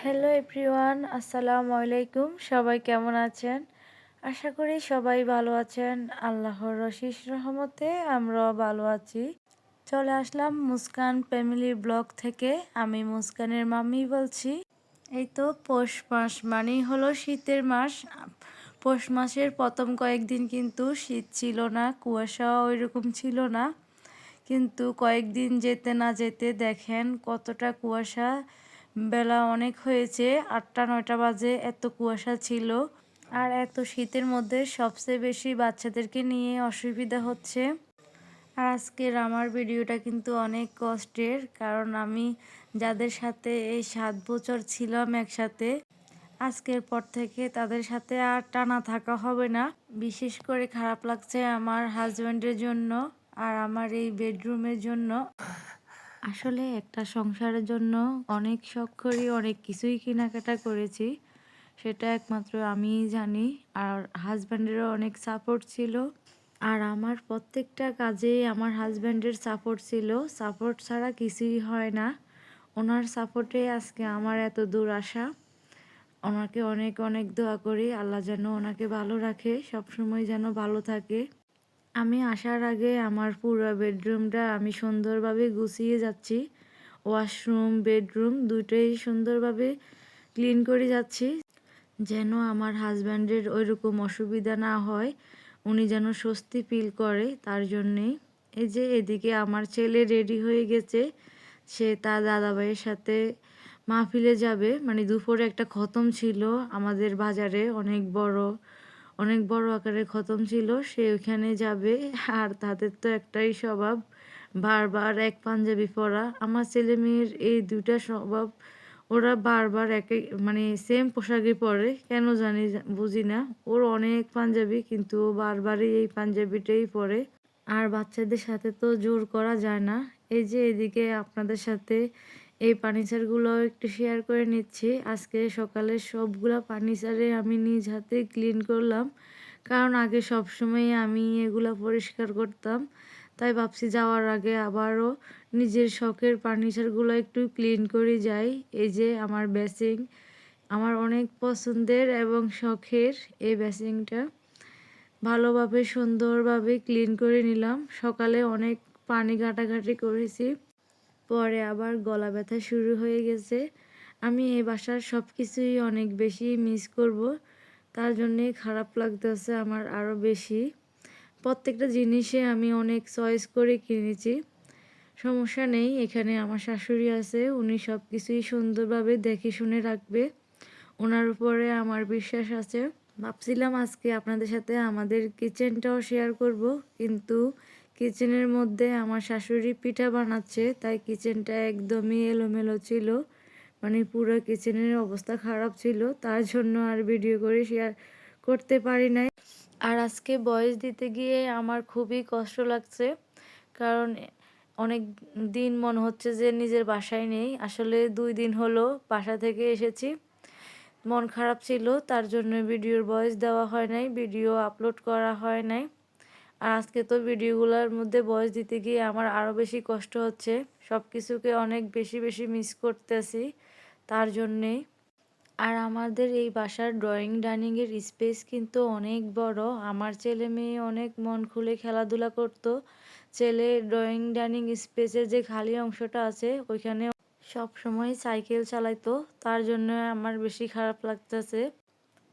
Hello everyone, আসসালামু আলাইকুম। সবাই কেমন আছেন? আশা করি সবাই ভালো আছেন। আল্লাহর অশেষ রহমতে আমরাও ভালো আছি। চলে আসলাম মুস্কান ফ্যামিলি ব্লগ থেকে। আমি মুস্কানের মাম্মি বলছি। এই তো পৌষ মাস মানেই হলো শীতের মাস। পৌষ মাসের প্রথম কয়েকদিন কিন্তু শীত ছিল না, কুয়াশাও ওইরকম ছিল না। কিন্তু কয়েকদিন যেতে না যেতে দেখেন কতটা কুয়াশা। বেলা অনেক হয়েছে, 8টা 9টা বাজে, এত কুয়াশা ছিল। আর এত শীতের মধ্যে সবচেয়ে বেশি বাচ্চাদেরকে নিয়ে অসুবিধা হচ্ছে। আর আজকের আমার ভিডিওটা কিন্তু অনেক কষ্টের, কারণ আমি যাদের সাথে এই 7 বছর ছিলাম একসাথে, আজকের পর থেকে তাদের সাথে আর টানা থাকা হবে না। বিশেষ করে খারাপ লাগছে আমার হাজব্যান্ডের জন্য আর আমার এই বেডরুমের জন্য। আসলে একটা সংসারের জন্য অনেক শখ করি, অনেক কিছুই কেনাকাটা করেছি, সেটা একমাত্র আমিই জানি। আর হাজব্যান্ডেরও অনেক সাপোর্ট ছিল। আর আমার প্রত্যেকটা কাজেই আমার হাজব্যান্ডের সাপোর্ট ছিল। সাপোর্ট ছাড়া কিছুই হয় না। ওনার সাপোর্টে আজকে আমার এত দূর আসা। ওনাকে অনেক অনেক দোয়া করি, আল্লাহ যেন ওনাকে ভালো রাখে, সবসময় যেন ভালো থাকে। আমি আসার আগে আমার পুরো বেডরুমটা আমি সুন্দরভাবে গুছিয়ে যাচ্ছি। ওয়াশরুম, বেডরুম দুটোই সুন্দরভাবে ক্লিন করে যাচ্ছি, যেন আমার হাজব্যান্ডের ওইরকম অসুবিধা না হয়, উনি যেন স্বস্তি ফিল করে, তার জন্যেই। এই যে এদিকে আমার ছেলে রেডি হয়ে গেছে, সে তার দাদাভাইয়ের সাথে মাহফিলে যাবে। মানে দুপুরে একটা খতম ছিল আমাদের বাজারে, অনেক বড় আকারে খতম ছিল, সে ওখানে যাবে। আর তাদের তো একটাই স্বভাব, বারবার এক পাঞ্জাবি পরা। আমার ছেলে মেয়ের এই দুইটা স্বভাব, ওরা বারবার মানে সেম পোশাকই পরে, কেন জানি বুঝি না। ওর অনেক পাঞ্জাবি, কিন্তু ও বারবারই এই পাঞ্জাবিটাই পরে। আর বাচ্চাদের সাথে তো জোর করা যায় না। এই যে এদিকে আপনাদের সাথে এই ফার্নিচারগুলো একটু শেয়ার করে নিচ্ছি। আজকে সকালে সবগুলা ফার্নিচারে আমি নিজ হাতে ক্লিন করলাম, কারণ আগে সবসময় আমি এগুলা পরিষ্কার করতাম। তাই ভাবছি যাওয়ার আগে আবারও নিজের শখের ফার্নিচারগুলো একটু ক্লিন করে যাই। এই যে আমার বেসিং, আমার অনেক পছন্দের এবং শখের এই বেসিংটা ভালোভাবে সুন্দরভাবে ক্লিন করে নিলাম। সকালে অনেক পানি ঘাটাঘাটি করেছি, পরে আবার গলা ব্যথা শুরু হয়ে গেছে। আমি এই বাসার সব কিছুই অনেক বেশি মিস করব, তার জন্যেই খারাপ লাগতেছে আমার আরও বেশি। প্রত্যেকটা জিনিসে আমি অনেক চয়েস করে কিনেছি। সমস্যা নেই, এখানে আমার শাশুড়ি আছে, উনি সব কিছুই সুন্দরভাবে দেখে শুনে রাখবে। ওনার উপরে আমার বিশ্বাস আছে। ভাবছিলাম আজকে আপনাদের সাথে আমাদের কিচেনটাও শেয়ার করব, কিন্তু কিচেনের মধ্যে আমার শাশুড়ি পিঠা বানাচ্ছে, তাই কিচেনটা একদমই এলোমেলো ছিল। মানে পুরো কিচেনের অবস্থা খারাপ ছিল, তার জন্য আর ভিডিও করে শেয়ার করতে পারি নাই। আর আজকে ভয়েস দিতে গিয়ে আমার খুবই কষ্ট লাগছে, কারণ অনেক দিন মনে হচ্ছে যে নিজের বাসায় নেই। আসলে 2 দিন হলো বাসা থেকে এসেছি, মন খারাপ ছিল, তার জন্য ভিডিওর ভয়েস দেওয়া হয় নাই, ভিডিও আপলোড করা হয় নাই। আর আজকে তো ভিডিওগুলোর মধ্যে ভয়েস দিতে গিয়ে আমার আরও বেশি কষ্ট হচ্ছে, সব কিছুকে অনেক বেশি বেশি মিস করতেছি, তার জন্যেই। আর আমাদের এই বাসার ড্রয়িং ডাইনিংয়ের স্পেস কিন্তু অনেক বড়। আমার ছেলে মেয়ে অনেক মন খুলে খেলাধুলা করতো। ছেলে ড্রয়িং ডাইনিং স্পেসের যে খালি অংশটা আছে ওইখানে সব সময় সাইকেল চালাইতো, তার জন্য আমার বেশি খারাপ লাগতেছে।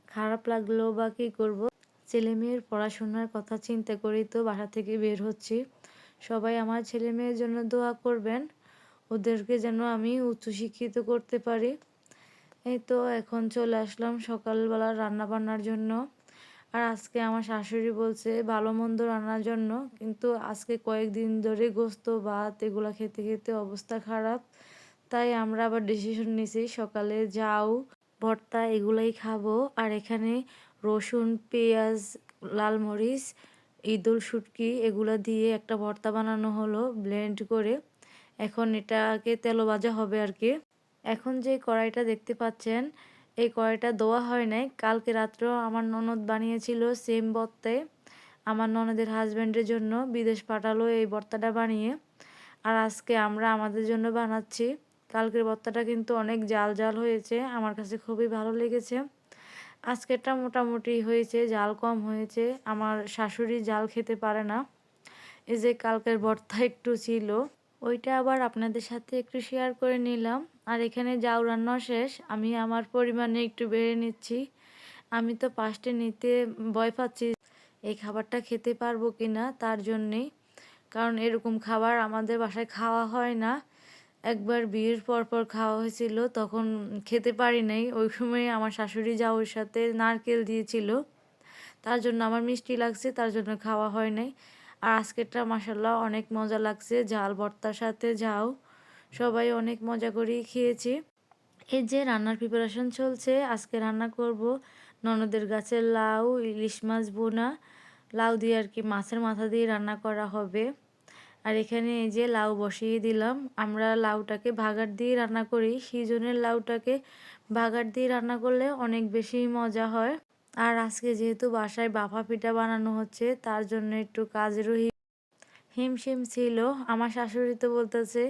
খারাপ লাগলেও বা কী করবো, ছেলে মেয়ের পড়াশোনার কথা চিন্তা করেই তো বাসা থেকে বের হচ্ছি। সবাই আমার ছেলে মেয়ের জন্য দোয়া করবেন, ওদেরকে যেন আমি উচ্চশিক্ষিত করতে পারি। এই তো এখন চলে আসলাম সকালবেলা রান্না বান্নার জন্য। আর আজকে আমার শাশুড়ি বলছে ভালো মন্দ রান্নার জন্য, কিন্তু আজকে কয়েকদিন ধরে গোস্ত ভাত এগুলা খেতে খেতে অবস্থা খারাপ। তাই আমরা আবার ডিসিশন নিছি সকালে জাউ ভর্তা এগুলাই খাবো। আর এখানে রসুন, পেঁয়াজ, লাল মরিচ, ইদুল শুটকি এগুলা দিয়ে একটা ভর্তা বানানো হলো ব্লেন্ড করে। এখন এটাকে তেলো ভাজা হবে আর কি। এখন যে কড়াইটা দেখতে পাচ্ছেন, এই কড়াইটা ধোয়া হয় নাই। কালকে রাত্রেও আমার ননদ বানিয়েছিল সেম ভর্তায়, আমার ননদের হাজব্যান্ডের জন্য বিদেশ পাঠালো এই ভর্তাটা বানিয়ে। আর আজকে আমরা আমাদের জন্য বানাচ্ছি, কালকের ভর্তাটা কিন্তু অনেক জাল জাল হয়েছে, আমার কাছে খুবই ভালো লেগেছে। আজকেরটা মোটামুটি হয়েছে, জাল কম হয়েছে। আমার শাশুড়ি জাল খেতে পারে না। এই যে কালকের ভর্তা একটু ছিল, ওইটা আবার আপনাদের সাথে একটু শেয়ার করে নিলাম। আর এখানে জাউ রান্না শেষ, আমি আমার পরিমাণে একটু বেড়ে নিচ্ছি। আমি তো ফার্স্টে নিতে ভয় পাচ্ছি এই খাবারটা খেতে পারবো কিনা, তার জন্যেই। কারণ এরকম খাবার আমাদের বাসায় খাওয়া হয় না। একবার বিয়ের পর খাওয়া হয়েছিল, তখন খেতে পারি নাই। ওই সময় আমার শাশুড়ি জাউর সাথে নারকেল দিয়েছিল, তার জন্য আমার মিষ্টি লাগছে, তার জন্য খাওয়া হয় নাই। আর আজকেরটা মাশাল্লাহ অনেক মজা লাগছে, ঝাল ভর্তার সাথে ঝাউ, সবাই অনেক মজা করেই খেয়েছি। এই যে রান্নার প্রিপারেশন চলছে, আজকে রান্না করব ননদের গাছের লাউ, ইলিশ মাছ বোনা, লাউ দিয়ে আর কি মাছের মাথা দিয়ে রান্না করা হবে। আর এখানে এই যে লাউ বসিয়ে দিলাম। আমরা লাউটাকে ভাগার দিয়ে রান্না করি, সিজনের লাউটাকে ভাগার দিয়ে রান্না করলে অনেক বেশি মজা হয়। আর আজকে যেহেতু বাসায় বাফা পিঠা বানানো হচ্ছে, তার জন্য একটু কাজেরও হিমশিম ছিল। আমার শাশুড়ি তো বলতেছে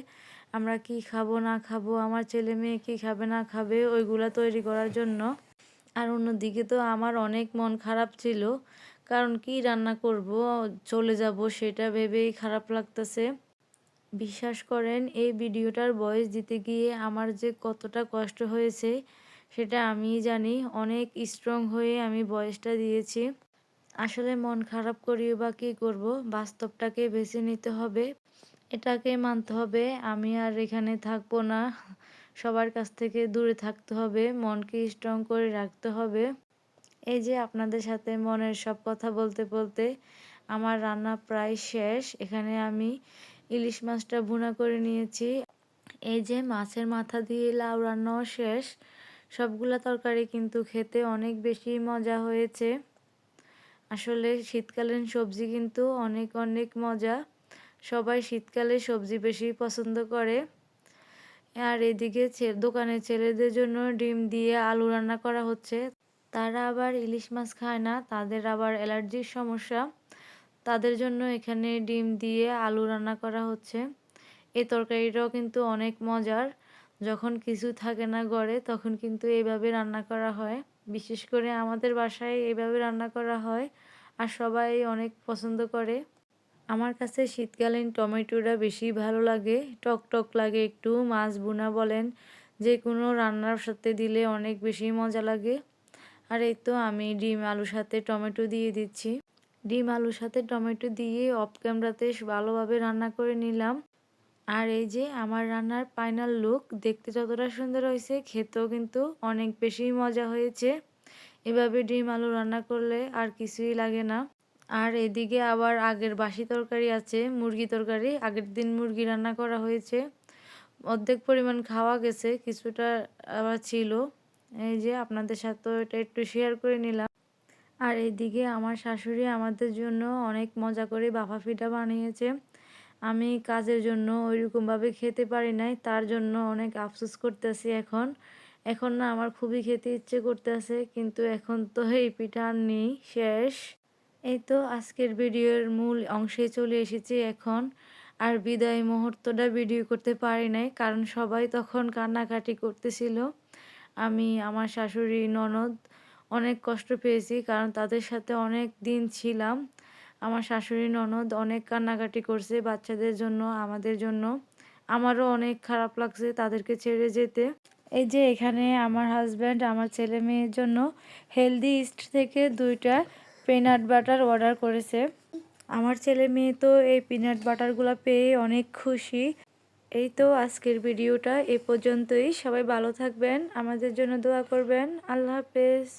আমরা কি খাবো না খাবো, আমার ছেলে মেয়ে কি খাবে না খাবে ওইগুলা তৈরি করার জন্য। আর অন্যদিকে তো আমার অনেক মন খারাপ ছিল, কারণ কি রান্না করব, চলে যাব সেটা ভেবেই খারাপ লাগতেছে। বিশ্বাস করেন এই ভিডিওটার ভয়েস দিতে গিয়ে আমার যে কতটা কষ্ট হয়েছে সেটা আমিই জানি। অনেক স্ট্রং হয়ে আমি ভয়েসটা দিয়েছি। আসলে মন খারাপ করিও বা কী করব, বাস্তবটাকে বেছে নিতে হবে, এটাকে মানতে হবে। আমি আর এখানে থাকবো না, সবার কাছ থেকে দূরে থাকতে হবে, মনকে স্ট্রং করে রাখতে হবে। এই যে আপনাদের সাথে মনের সব কথা বলতে বলতে আমার রান্না প্রায় শেষ। এখানে আমি ইলিশ মাছটা ভুনা করে নিয়েছি। এই যে মাছের মাথা দিয়ে লাউ রান্নাও শেষ। সবগুলা তরকারি কিন্তু খেতে অনেক বেশি মজা হয়েছে। আসলে শীতকালীন সবজি কিন্তু অনেক অনেক মজা। সবাই শীতকালে সবজি বেশি পছন্দ করে। আর এদিকে দোকানের ছেলেদের জন্য ডিম দিয়ে আলু রান্না করা হচ্ছে। তারা আবার ইলিশ মাছ খায় না, তাদের আবার অ্যালার্জির সমস্যা। তাদের জন্য এখানে ডিম দিয়ে আলু রান্না করা হচ্ছে। এই তরকারিটাও কিন্তু অনেক মজার। যখন কিছু থাকে না ঘরে, তখন কিন্তু এইভাবে রান্না করা হয়। বিশেষ করে আমাদের বাসায় এইভাবে রান্না করা হয়, আর সবাই অনেক পছন্দ করে। আমার কাছে শীতকালীন টমেটোটা বেশি ভালো লাগে, টক টক লাগে একটু। মাছ ভুনা বলেন, যে কোনো রান্নার সাথে দিলে অনেক বেশি মজা লাগে। আর এই তো আমি ডিম আলুর সাথে টমেটো দিয়ে দিচ্ছি। ডিম আলুর সাথে টমেটো দিয়ে অফ ক্যামেরাতে ভালোভাবে রান্না করে নিলাম। আর এই যে আমার রান্নার ফাইনাল লুক, দেখতে যতটা সুন্দর হয়েছে খেতেও কিন্তু অনেক বেশি মজা হয়েছে। এভাবে ডিম আলু রান্না করলে আর কিছুই লাগে না। আর এদিকে আবার আগের বাসি তরকারি আছে, মুরগি তরকারি, আগের দিন মুরগি রান্না করা হয়েছে, অর্ধেক পরিমাণ খাওয়া গেছে, কিছুটা আবার ছিল। এই যে আপনাদের সাথে এটা একটু শেয়ার করে নিলাম। আর এইদিকে আমার শাশুড়ি আমাদের জন্য অনেক মজা করে বাফা পিঠা বানিয়েছে। আমি কাজের জন্য ওইরকমভাবে খেতে পারি নাই, তার জন্য অনেক আফসোস করতেছি এখন। এখন না আমার খুবই খেতে ইচ্ছে করতেছে, কিন্তু এখন তো এই পিঠা আর নেই, শেষ। এই তো আজকের ভিডিওর মূল অংশে চলে এসেছি এখন। আর বিদায় মুহূর্তটা ভিডিও করতে পারি নাই, কারণ সবাই তখন কান্নাকাটি করতেছিল। আমি, আমার শাশুড়ি, ননদ অনেক কষ্ট পেয়েছি, কারণ তাদের সাথে অনেক দিন ছিলাম। আমার শাশুড়ি ননদ অনেক কান্নাকাটি করছে বাচ্চাদের জন্য, আমাদের জন্য। আমারও অনেক খারাপ লাগছে তাদেরকে ছেড়ে যেতে। এই যে এখানে আমার হাজব্যান্ড আমার ছেলে মেয়ের জন্য হেলদি ইস্ট থেকে 2টা পিনাট বাটার অর্ডার করেছে। আমার ছেলে মেয়ে তো এই পিনাট বাটারগুলো পেয়ে অনেক খুশি। এই তো আজকের ভিডিওটা এ পর্যন্তই। সবাই ভালো থাকবেন, আমাদের জন্য দোয়া করবেন। আল্লাহ হাফেজ।